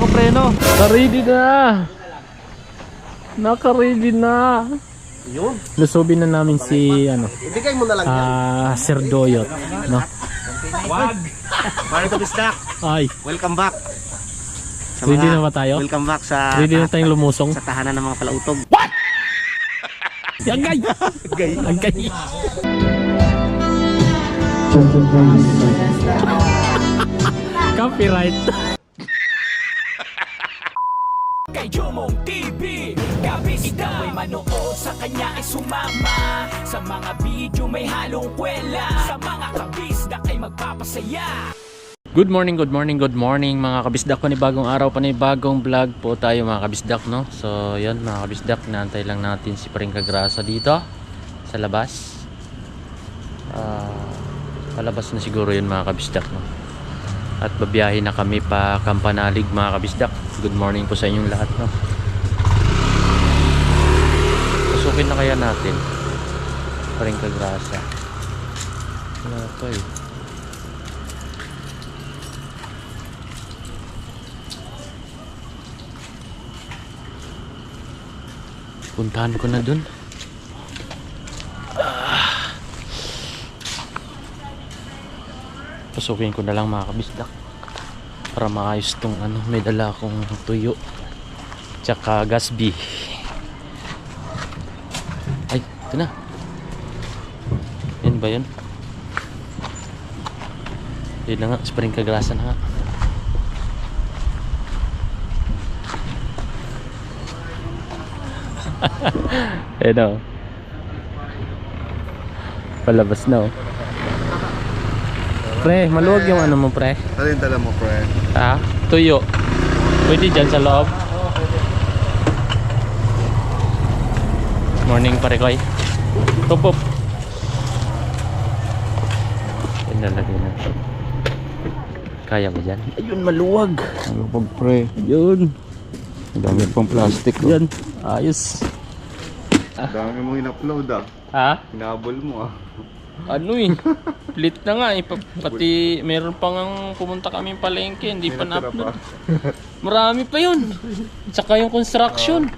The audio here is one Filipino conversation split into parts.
nakapreno. Naka-ready na. Naka-ready na. Yun. Lusubin na namin si Ibigay mo na lang yan. Sir Doyot, no? Wag. Mga kabisdak. Ay, Welcome back. Sa ready mga- na ba tayo? Welcome back sa Ready na tayong lumusong. sa tahanan ng mga palautog. Agay! Agay! Copyright. Kay Jomong TV, kabisda ay manood, sa kanya ay sumama. Sa mga video may halong kwela, sa mga kabisda ay magpapasaya. Good morning mga kabisdak. Panibagong araw, panibagong vlog po tayo mga kabisdak, no? So yan mga kabisdak, naantay lang natin si Paring Kagrasa dito sa labas. Palabas na siguro yun mga kabisdak, no? At babiyahin na kami pa Kampanalig mga kabisdak. Good morning po sa inyong lahat, no? Pasukin na kaya natin Paring Kagrasa. Wala to eh. Puntahan ko na dun. Pasukin ko na lang mga kabisdak para maayos tong may dala akong tuyo tsaka gasbi. Ay, ito na. Yan ba yun? Yun na nga, Paring Kagrasa na nga. Ayan o. Palabas na o. Pre, maluwag yung mo pre. Ano yung dala mo, pre? Ha? Tuyo. Pwede dyan sa loob. Morning pare koy. Pop. Yan nalagay na. Kaya ba dyan? Ayun, maluwag. Maluwag, pre. Ayun. Ang dami pang plastic. Yan. Ayos. Ang dami mong in-upload Ha? Hinabol mo Ano eh, split na nga eh. Pati meron pang pumunta kami palengke, hindi pa na-upload. Marami pa yun. Tsaka yung construction.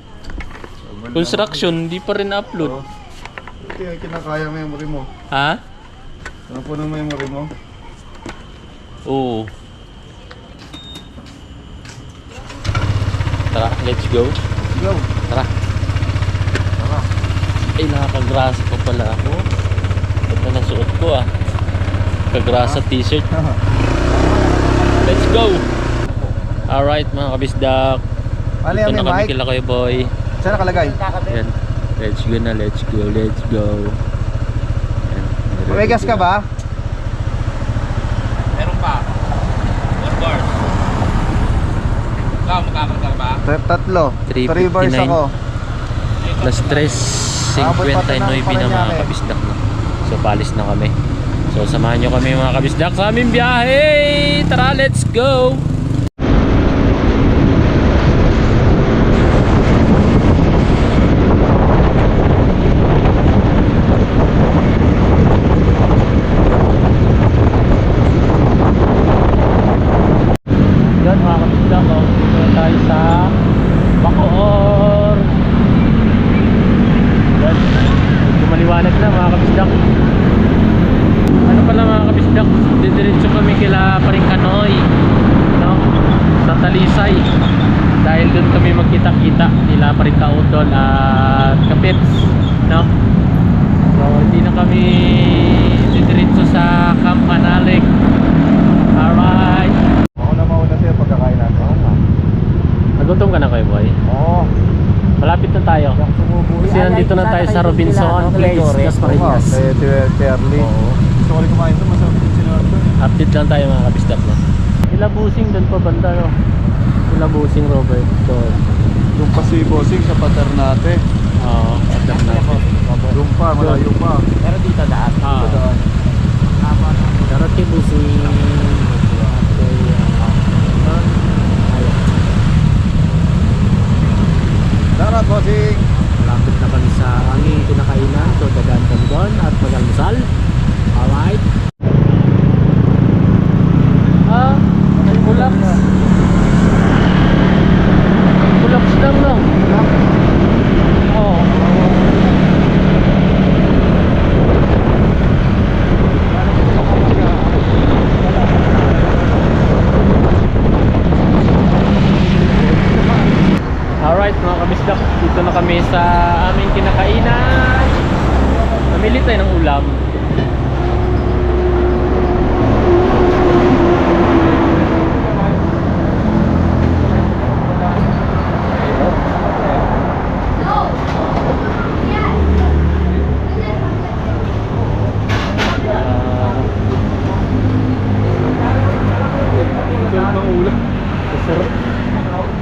Hindi pa rin na-upload. Kaya kinakaya memory mo. Ha? Ano po ng memory mo? Oo. Tara, let's go. Go! Tara. Ay, nakakagrasa pa pala ako. Ito na suot ko Kagrasa t-shirt. Let's go! Alright mga kabisdak. Ito na kami kila kayo boy. Saan nakalagay? Yan. Let's go na, let's go. Yan. May gas ka ba? Meron pa. 1 bar. Ikaw, magkakarga ba? Tatlo. 3 bars 359. ako. Plus 3.59 na mga kabisdak na. So palis na kami. So samahan nyo kami mga kabisdak sa aming biyahe. Tara, let's go! Yan mga kabisdak, dito na tayo sa Bacoor. Yan, medyo maliwanag na mga kabisdak. Ano pala mga kabisdak, didiretso kami kila Paring Kanoy, no? Sa Talisay. Dahil doon kami magkita-kita nila Paring Kaudol at Kapits, no? So hindi na kami didiretso sa Kampanalig. Alright. Ako na mauna sa'yo pagkakain natin. Nagutom ka na kayo boy? Oo. Malapit na tayo. Kasi nandito na tayo sa Robinson Place, Dasmariñas. Terly. Gusto ko rin kumain ito. Masarap yung sinurto. Update lang tayo mga kabisdak, no? Ilabusing doon pa banda, no? Ilabusing Robert. So, Doon pa si Bossing sa Paternate. oo, patter natin. Doon pa, malayo pa. Pero dito daan. Ah, pero Busing. Tara, Bossing! Malapit na kami sa aming kinakainan. So, dadaan kami doon at mag-almusal. Alright. Ay, ulap. kami sa aming kinakainan. Namili tayo ng ulam. Sarap ng ulam. Sarap.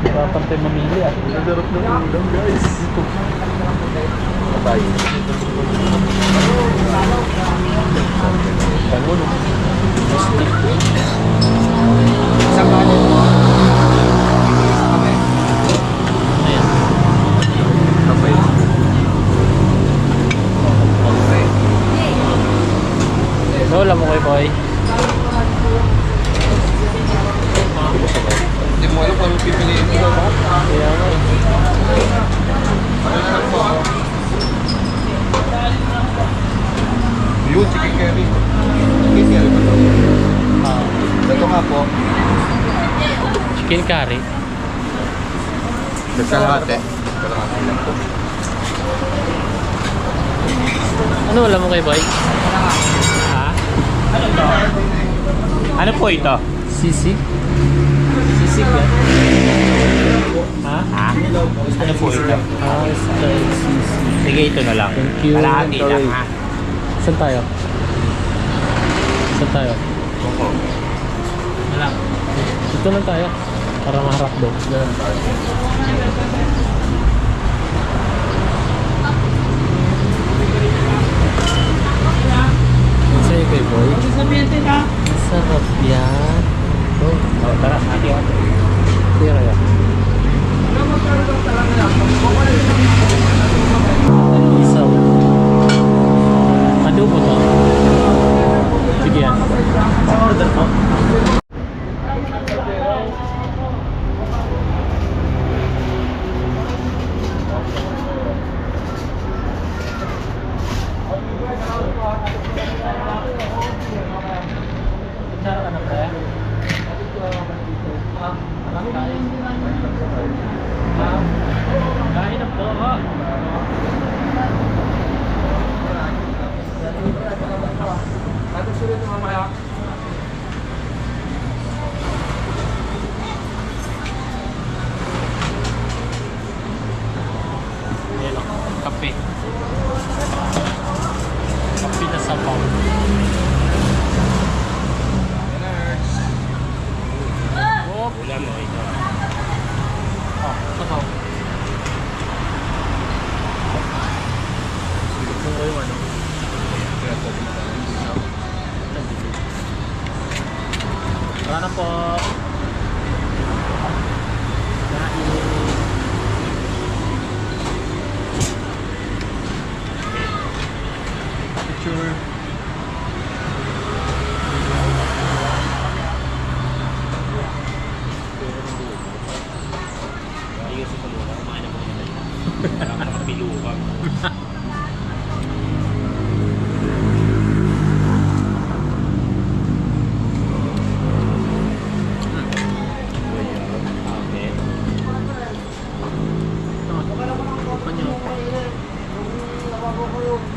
Dapat tayo mamili ah. Sarap ng ulam, guys. Patay. Bango, no? Isang kanin. Ayan. Kapay. Wala mo kay boy. Hindi mo alam kung anong pipiliin mo. Kaya nga. Ano na lang po? Yun, chicken curry. Chicken curry ba ito? Ito nga po. Chicken curry. Kalahati. Kalahati lang po. Ano wala mo kay boy? Ha? Ano po ito? Sisig? Sisig yan? Ha? Ha? Ano po ito? Ah, style sisig. Sige, ito na lang. Thank you. Kalahati lang ha. Saan tayo? Saan tayo? Opo. Wala. Dito lang tayo. Para maharap doon. Sa'yo kay boy? Masarap yan. Oh, Tara, hati-hati. sige kaya. Isaw. Adobo to. Sige yan. Order po. Kutsara ka na pre? Kain na po ha. Ayan o, kape. Kape na sabaw. Ulam mo ito. Oh, sabaw. Kung kayo ano? Tara na po. Picture. Ayos ito muna. Kumain na muna tayo. Nakapilo ka. Okay.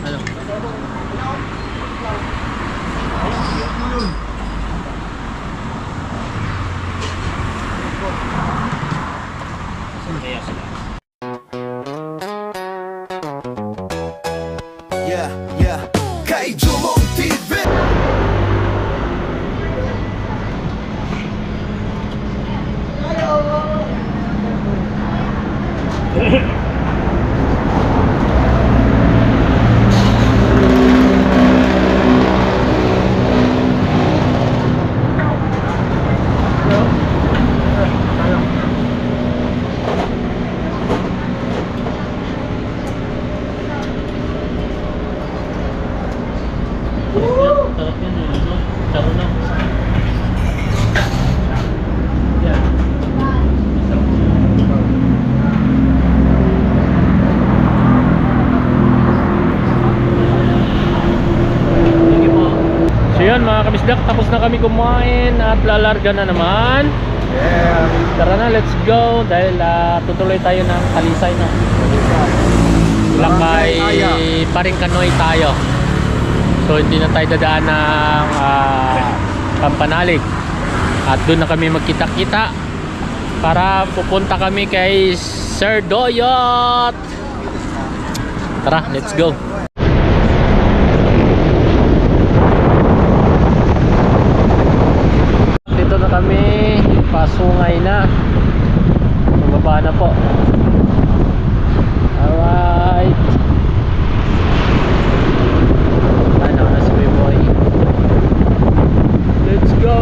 Ano? Kaya sila. Yeah, yeah. Kay Jumong TV. Sarap yan eh, no? Saro na. Yan. Sige po. So yun mga kabisdak, tapos na kami kumain at lalarga na naman. Yeah. Tara na, let's go dahil tutuloy tayo ng Talisay na. Lakay Paringkanoy tayo. So hindi na tayo dadaan ng Pampanalig. At doon na kami magkita-kita para pupunta kami kay Sir Doyot. Tara, let's go. Dito na kami, pasungay na. Bumaba na po. Alright. Ano na si Boy. Let's go.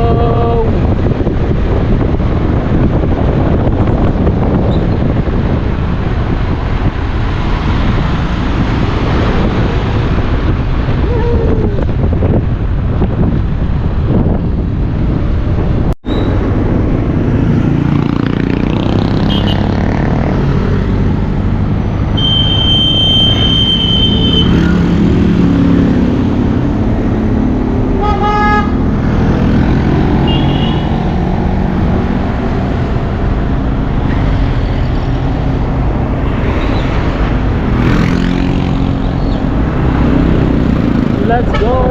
Let's go.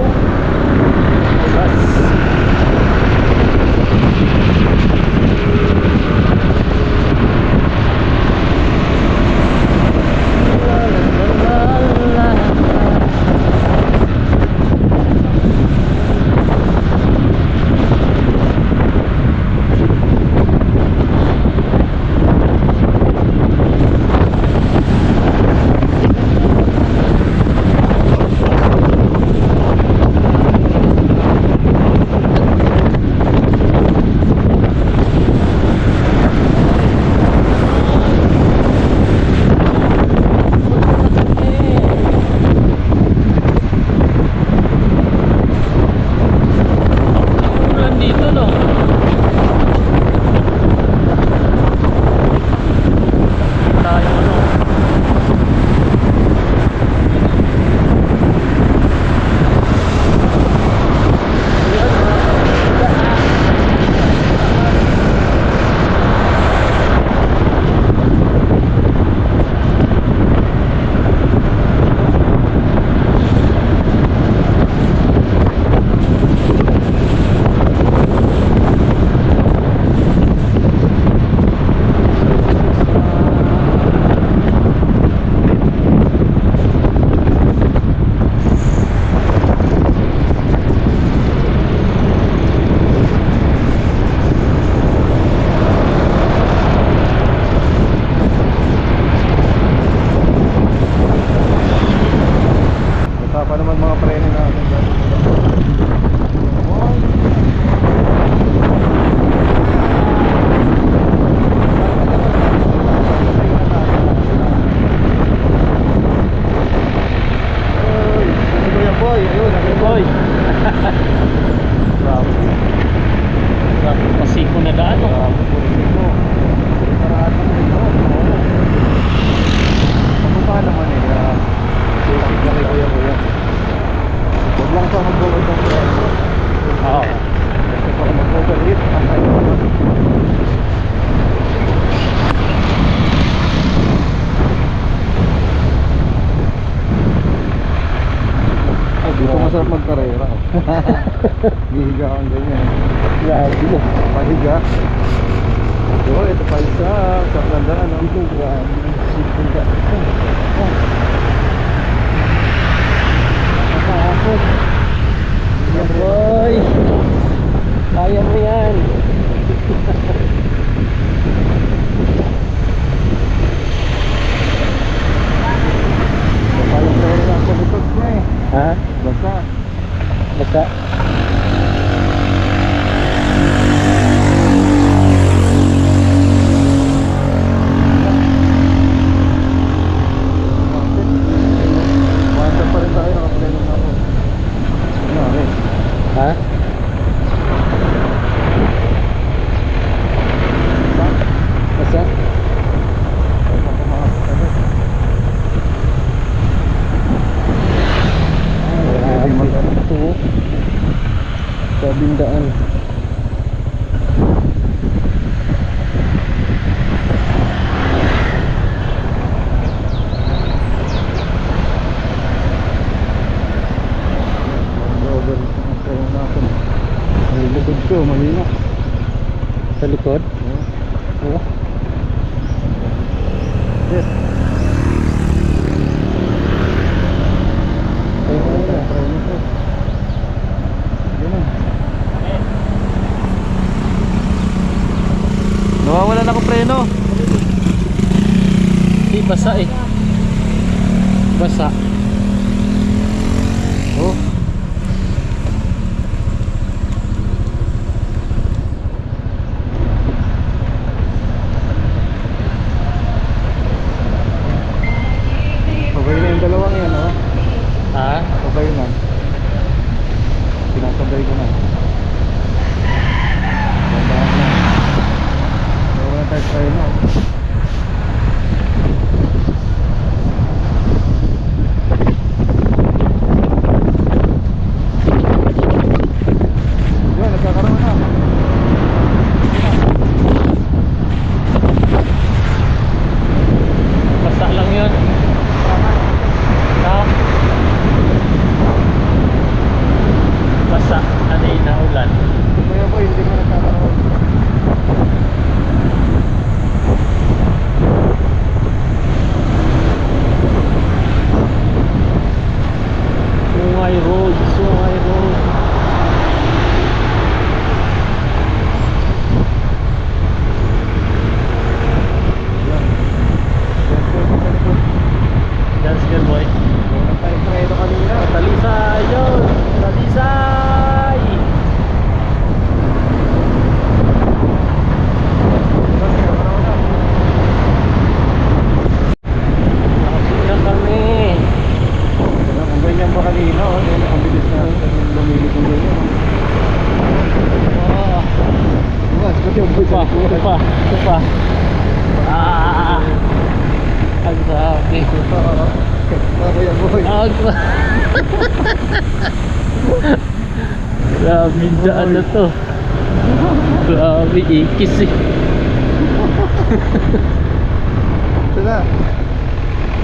Pa naman mga preno natin dyan. Boy, ayun, boy. Grabe. Grabe kasi ko na daan. Grabe po ito. Paraan mo ito. Pagpupahan naman eh. Laki ko yan. Huwag lang siya mag-over ng preno. Oo. Kasi kung mag-overheat, antay mo naman. Dito masarap magkarera. Gihiga kang ganyan. Grabe mo. Pahiga. So, ito pa isa. Sa landaan. Ito, grabe. Sipunta. Nakakapot. Yeah, boy. Kaya mo yan. Palang preno lang sa likod niya eh. Ha? Basta. Basta. Masa pa rin tayo. Nakapreno na ako. Ano rin? Ha? Basta? Sabindaan. likod ko, mahina. Sa likod? Oo. Yes. Nawawalan ako preno. Hindi, basa eh. Basa. Oh. Pabay na yung dalawang yan, oh. Ha? Pabay na. Pinasabay ko na. Babaan na. Nawawalan tayo preno. Yan, nagkakaroon na. Basa lang yun. Ha? Basa. Ano yun na ulan? Kaya po, hindi mo nagkakaroon. Sungay Road. Sungay Road. Yan. Yan po, sa likod. That's good boy. Wala tayong preno kanina. Talisay yun! Talisay! Nakapila kami. Kung ganyan ba kanina, oh, yan, ang bilis na lumili kung ganyan. Oh, Bukas, kasi yung ito pa, ito pa, ito pa. Ah! Ang sabi. Ako yan, boy. Grabe daan na to. Grabe, ikis eh. Ito na.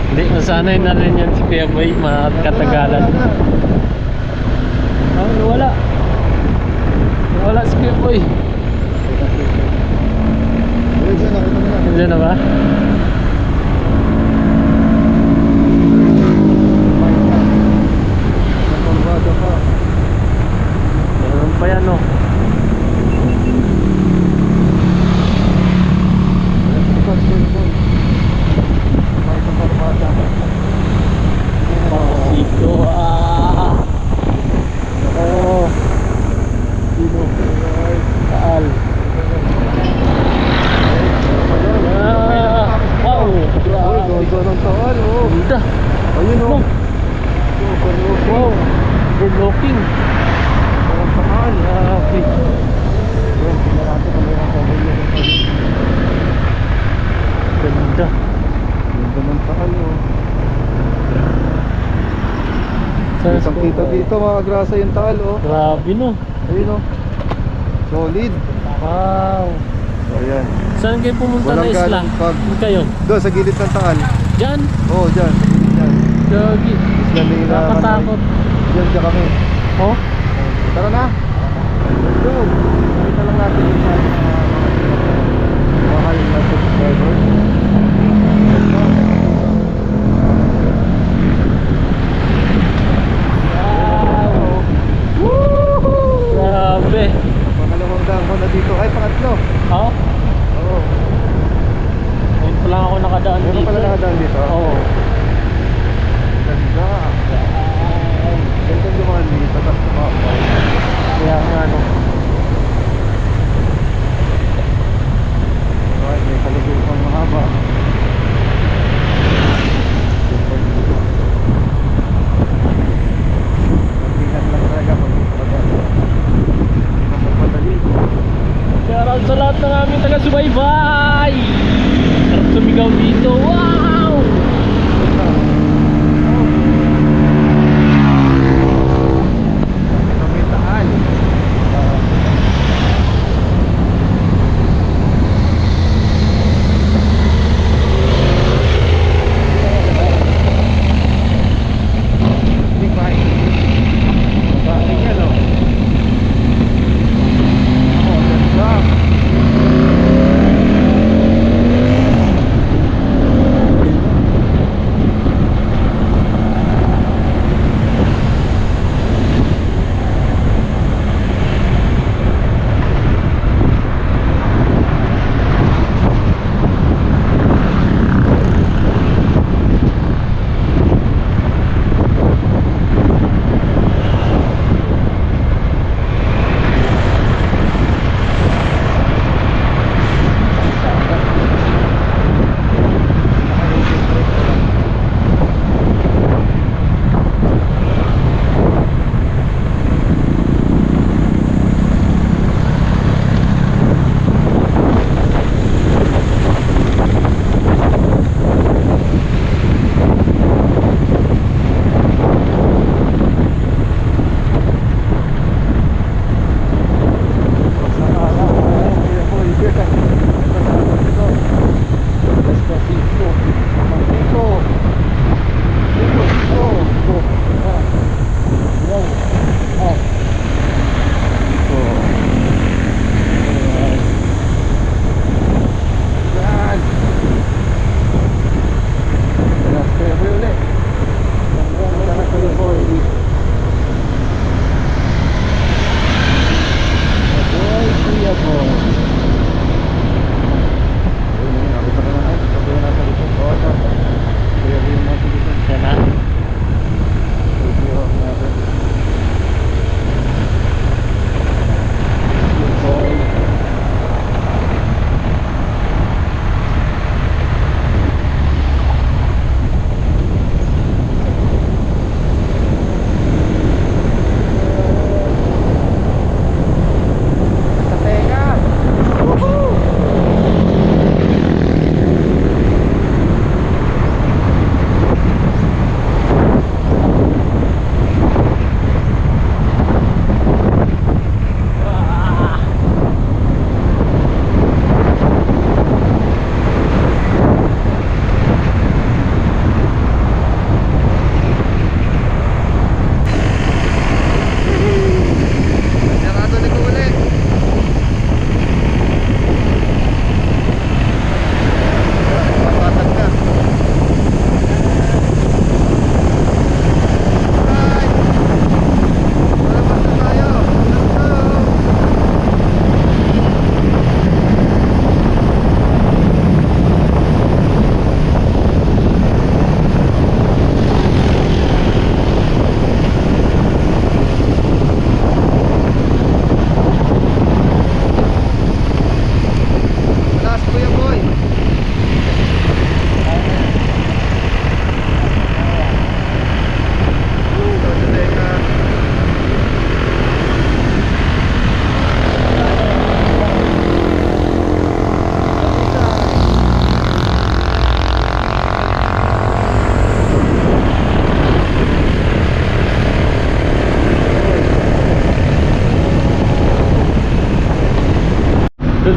Hindi, nasanay na rin yan si Kuya Boy, katagalan. Ah, nawala. Nawala si Kuya Boy. Diyan, nakita mo na. Nandiyan na ba? Nakumbado pa. Meron pa yan oh. Bukas, boy. May kumbado. Ito ah. Oh. Sino? Taal. Ah. Wow. Uy, Grabe. gogo ng taal, oh. Ganda. Ayun, oh. Wow. Overlooking. Ang taal. Grabe. Yan, tingnan natin kung may nakabay yun. Ganda. Ganda ng taal, oh. Saan Kitang kita dito mga grasa yung taal, oh. Grabe no. Ayun, oh. Solid. Wow. So, ayan. Saan kayo pumunta Walang na isla? ganong pag- Saan kayo? Doon, sa gilid ng taal. Diyan? Oo, oh, dyan. Dyan. Gagi. Isla Leyla. Nakatakot. Dyan kami. Oh? Tara na. Let's go. Nakita lang natin yung mahal na subscribers. Wow. Woohoo! Grabe. Pangalawang daan ko na dito. Ay, pangatlo. Oh? Oo. Ngayon pa lang ako nakadaan Meron dito. pala nakadaan dito. Oo. Ganda. Ganda dumaan dito. Tapos kumapay. Kaya nga no. Alright, may kalugupan mahaba. Mag-ingat lang talaga pag magpadali. Shoutout sa lahat ng aming taga-subaybay! Sarap sumigaw dito. Wow! Kami taal. Hindi ba? Bakit yan, oh.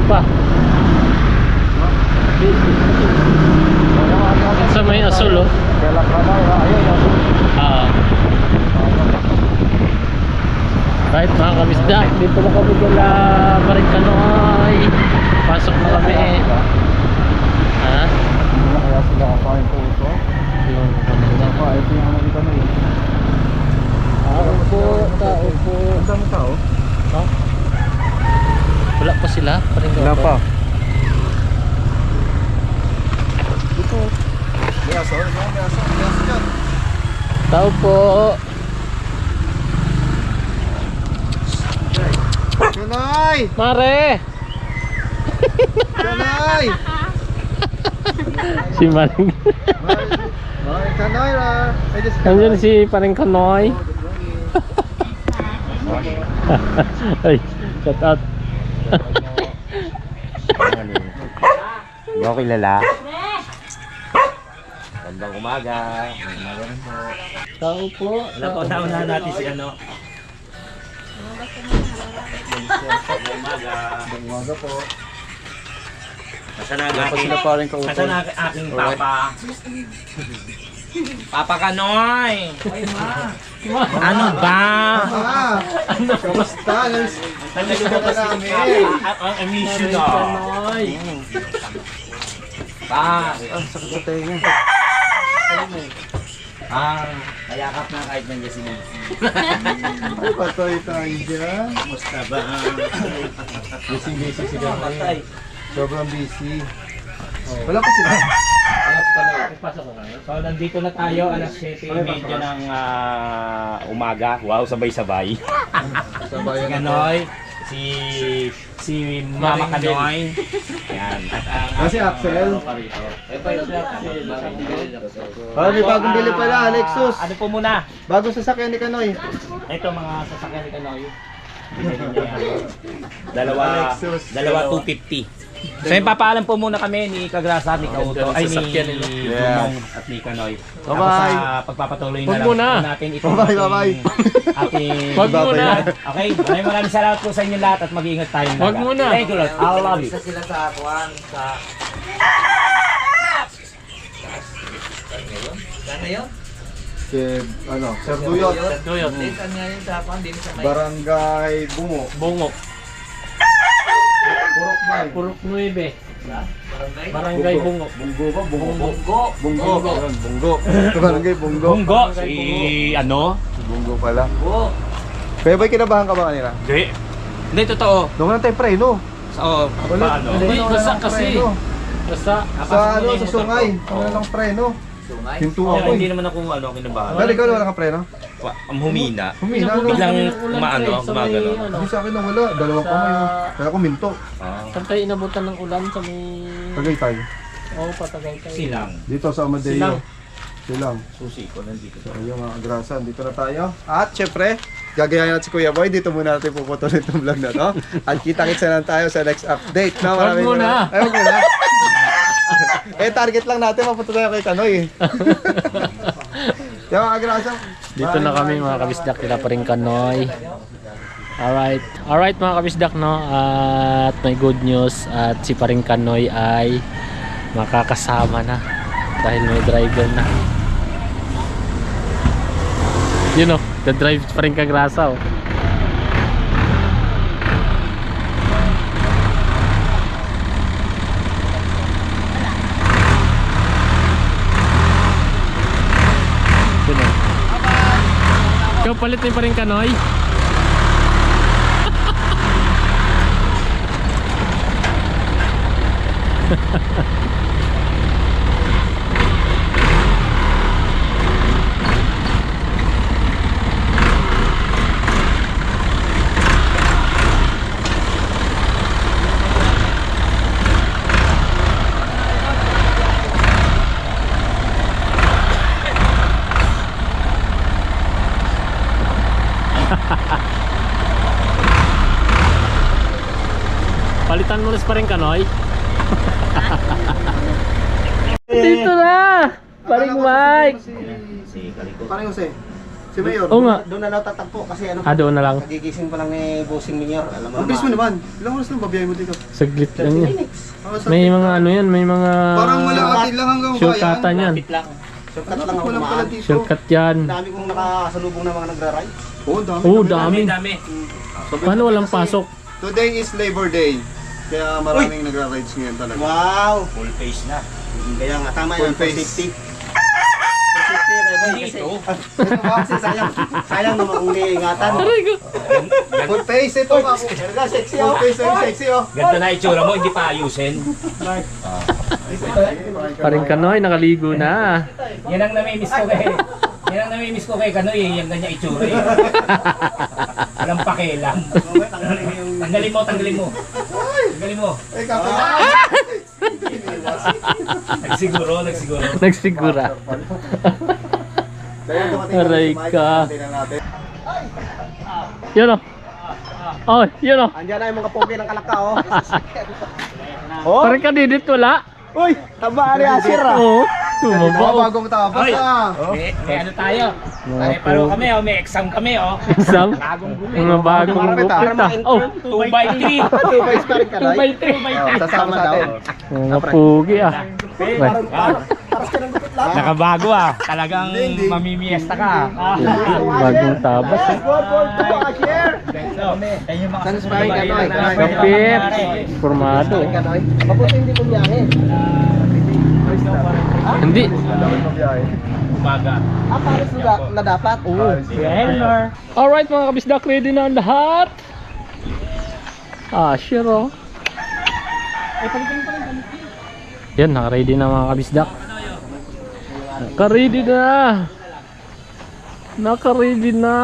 pa. Sa may asul, oh. Galak ka na, ayun, ayun. Right mga kabisdak, dito na kami kala Parikanoy. Pasok na kami eh. Ha? Kaya sila kakain po ito. Yung Ito yung ano dito na yun. tao po. Ang dami tao. No? Wala pa sila? Parikanoy. Wala pa. Dito. May aso, may aso dyan. Tao po. Kanay! Mare! Kanay! Si Maring. Kanay ra! Ay, just Nandiyan si Parikanoy. Ay, shout out. Hindi ako kilala. Gandang umaga. Umaga rin po. Tao po. Wala po, naunahan natin si ano. Umaga po. Nasaan ang Wala pa aking, sila pa rin kautol. nasaan ang aking papa? Papa Kanoy! Ano ba? Ano? Kamusta? Namiss ka na namin. I miss you na. Parikanoy. Pa, Sakit sa tenga. kayakap na kahit nandiyan si Nancy. Patay tayo dyan. Kumusta ba? Busy si Kanay. Patay. Sobrang busy. Wala pa sila. Pasok ko kayo. So, nandito na tayo, alas 7:30 ng umaga. Wow, sabay-sabay. Si Sabayan na Kanoy, si Mama Kanoy. Yan. At ang Ah, si Axel. Ah, may bagong bili pala, Alexus. Ano po muna? Bagong sasakyan ni Kanoy. Ito mga sasakyan ni Kanoy. Binili niya yan. Dalawa Alexus. 250. So yung papaalam po muna kami ni Kagrasa, ni Kauto, ay ni Dumong at ni Kanoy. Tapos Bye-bye. sa pagpapatuloy Huwag na lang muna. po natin itong Bye-bye. ating Wag muna. Okay, maraming salamat po sa inyo lahat at mag-iingat tayong lahat. Wag muna. Thank you Lord. I love you. Sila sa kuwan sa Sana yun? Si, Sir Duyot. Duyot. Saan nga yun sa kuwan? Din sa may Barangay Bungo. Bungok. Purok Bay. Purok 9. barangay? Barangay Bungok. Bungo ba? Bungo. Bunggo. Bungo. Ayun, Bungo. Barangay Bungo. Bunggo, si ano? Bungo pala. Bunggo. Kaya ba'y kinabahan ka ba kanina? Hindi. Hindi, totoo. Doon na tayo preno. So, paano? Hindi, basa kasi. Preno. Basta. Sa sa sungay. Wala lang preno. Sungay. Hinto Pero ako hindi eh. naman ako kinabahan. Dali ikaw wala kang preno? Humina. Humina no? Biglang Ulan, umaano, pre, sa may, gumagano. ano, Hindi sa akin na wala. Dalawang kamay oh. Kaya ako minto. Saan tayo inabutan ng ulan sa may... Tagay tayo. Oo, patagay tayo. Silang. Dito sa Amadeo. Silang. Silang. Susi ko nandito. So ayun mga agrasa, dito na tayo. At syempre, gagayahin natin si Kuya Boy. Dito muna natin puputuloy itong vlog na to. At kita-kitsa lang tayo sa next update. No, Wag muna. Ay, wag muna. Target lang natin, mapunta tayo kay Kanoy. Yung mga agrasa. Dito na kami mga kabisdak, nila pa rin Kanoy. Alright mga kabisdak, no. At may good news at si Paring Kanoy ay makakasama na dahil may driver na. You know, the drive pa rin Kagrasa, oh. Yun, oh. Ikaw palit ni pa rin Kanoy. Palitan mo pa rin Kanoy. Dito na! Paring Mike! Si Kaliko. Parang Jose. Si Mayor. Oo nga. Doon na natatagpo kasi ano, Doon na lang. nagigising pa lang ni Bossing Mayor. Alam mo Ang bilis mo naman. Ilang oras lang babiyahe mo dito? Saglit lang yan. Ah, May mga ano yan, may mga Parang wala atin lang hanggang shortcutan yan. Shortcut lang ako Walang pala kumaan. dito. Shortcut yan. Dami kong nakasalubong na mga nagra-ride. Oo, dami. Oo, dami. Dami. Paano walang pasok? Today is Labor Day. Kaya maraming nagra-rides ngayon talaga. Wow! Full face na. Kaya nga tama Full yan for face. safety. For safety, Reboy, kasi kasi sayang naman kung hindi ingatan. Full face ito. Talaga, sexy Full oh. face ay sexy oh. Ganito na itsura mo, hindi pa ayusin. Paring Kanoy, nakaligo na. Yan ang namimiss ko kay... Yan ang namimiss ko kay Kanoy, yung ganyan itsura eh. Walang pakialam. Tanggalin mo. Tanggalin mo. Ay, kapit. Nagsiguro. Nagsigura. Kaya dumating Aray na si Mike. ka. Tingnan natin. Yun o. Oh, yun o. Andiyan na yung mga pogi ng kalaka oh. Paring Kadidit wala. Uy, taba ni Asir ah. Oo. Oh, Tumaba. bagong tapos ah. May ano tayo? Pare-paro kami may exam kami Exam. Mga bagong Marami ta. gupit ah. Oh, 2x3. 2 boys pa rin ka na. 2x3. Sasama daw. mga pugi ah. Nakabago Talagang mamimiesta ka. Bagong tabas ah. San sparring ka Noy? Kapit. Formado. Mabuti hindi ko biyahe. Hindi. Umaga. Paris na dapat. Oo. Alright mga kabisdak, ready na ang lahat. Sure oh. Yan, naka-ready na mga kabisdak. Naka-ready na. Naka-ready na.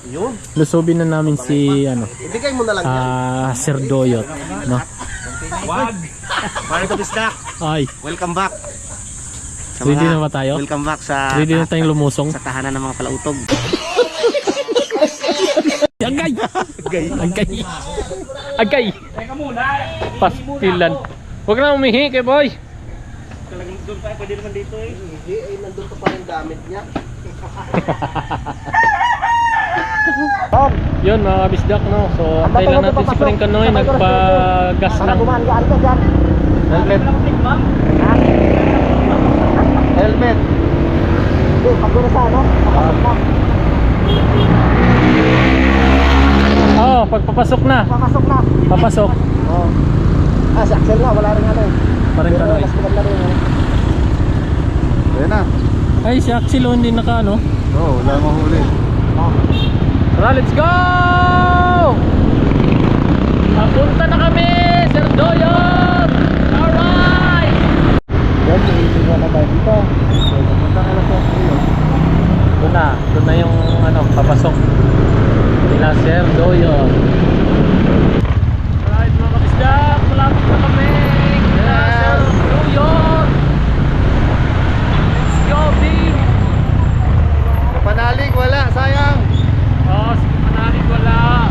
Yun. Lusubin na namin si Ibigay mo na lang yan. Sir Doyot, no? Wag. Mga kabisdak, Ay, welcome back. Sa ready mga- na ba tayo? Welcome back sa Ready na tayong lumusong. sa tahanan ng mga palautog. Agay! Agay! Agay! Teka muna. Pastilan. Huwag na umihi kay boy. Talagang doon tayo pwede naman dito eh. Hindi, ay nandun pa pa rin gamit niya. Yun mga kabisdak, no? So antay lang natin si Paring Kanoy, nagpa-gas lang. Gumaan ka dyan. Helmet. Helmet. Pag doon sa ano, papasok na. Oo, pagpapasok na. Papasok na. Papasok. Oh. Si Axel na, wala rin ano eh. Paring Kanoy. Mas maganda rin eh. Ayan na. Ay, si Axel oh, hindi naka ano. Oo, wala mahuli. Tara, let's go! Papunta na kami, Sir Doyot! Alright! Yan, iisin na tayo dito. Pumunta ka lang sa iyo. Doon na yung papasok nila Sir Doyot. Alright mga kabisdak, malapit na kami nila Sir Doyot. Let's go, team! Panalig, wala, sayang. Si Kapanalig wala.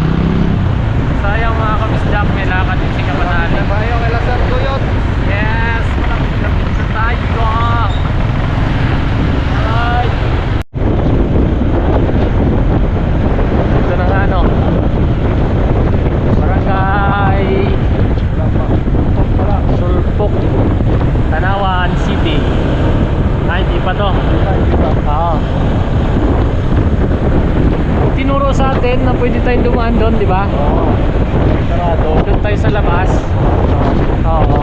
Sayang mga kabisdak, may lakad din si Kapanalig. Tayo kay Sir Doyot. Yes, malapit na tayo. Alright. Ito na nga Barangay Sulpok, Tanawan City. Hindi pa to. Oo. Tinuro sa atin na pwede tayong dumaan doon, di ba? Oo. Sarado. Doon tayo sa labas. Oo.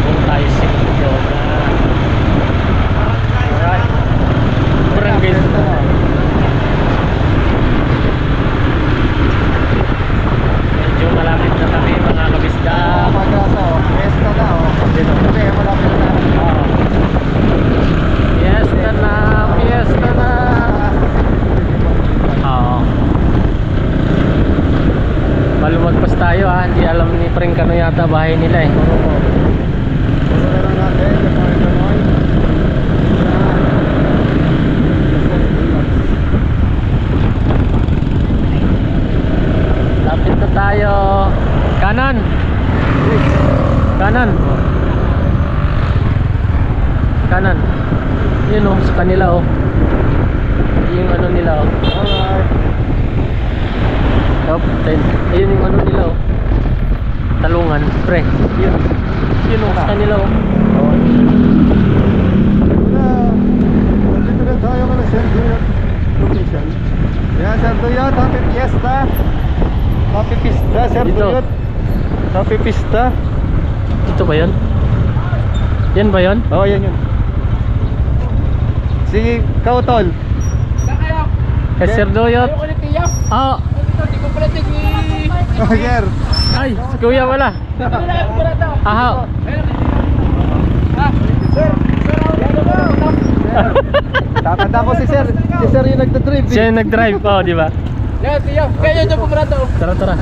Doon tayo sa Iloga. Alright. Barangay. Medyo malapit na kami mga kabisda. Magrasa, oh. Fiesta na, oh. Dito. Okay, malapit na. Oo. Fiesta na, fiesta na. Oo. Malumagpas tayo hindi alam ni Paring Kanoy yata bahay nila eh. Puno na lang natin, yung mga Pinoy. Lapit na tayo. Kanan. Kanan. sa kanila oh. Yung ano nila oh. Alright. Top 10. Ayun yung ano nila oh. Talungan, pre. Yun. Yun oh, sa kanila oh. Nandito na tayo ka na Sir Duyot location. Yan Sir Duyot, happy fiesta. Happy fiesta Sir Dito. Duyot. Happy fiesta. Dito ba yun? Yan ba yun? Oh, yan yun. Si Kautol. Kay Sir Doyot. Ah, Oh, Sir. ay, si Kuya wala. Aha. Tatanda ko si Sir. Si Sir yung nagdadrive. Siya yung nag-drive oh, di ba? Tara, tara.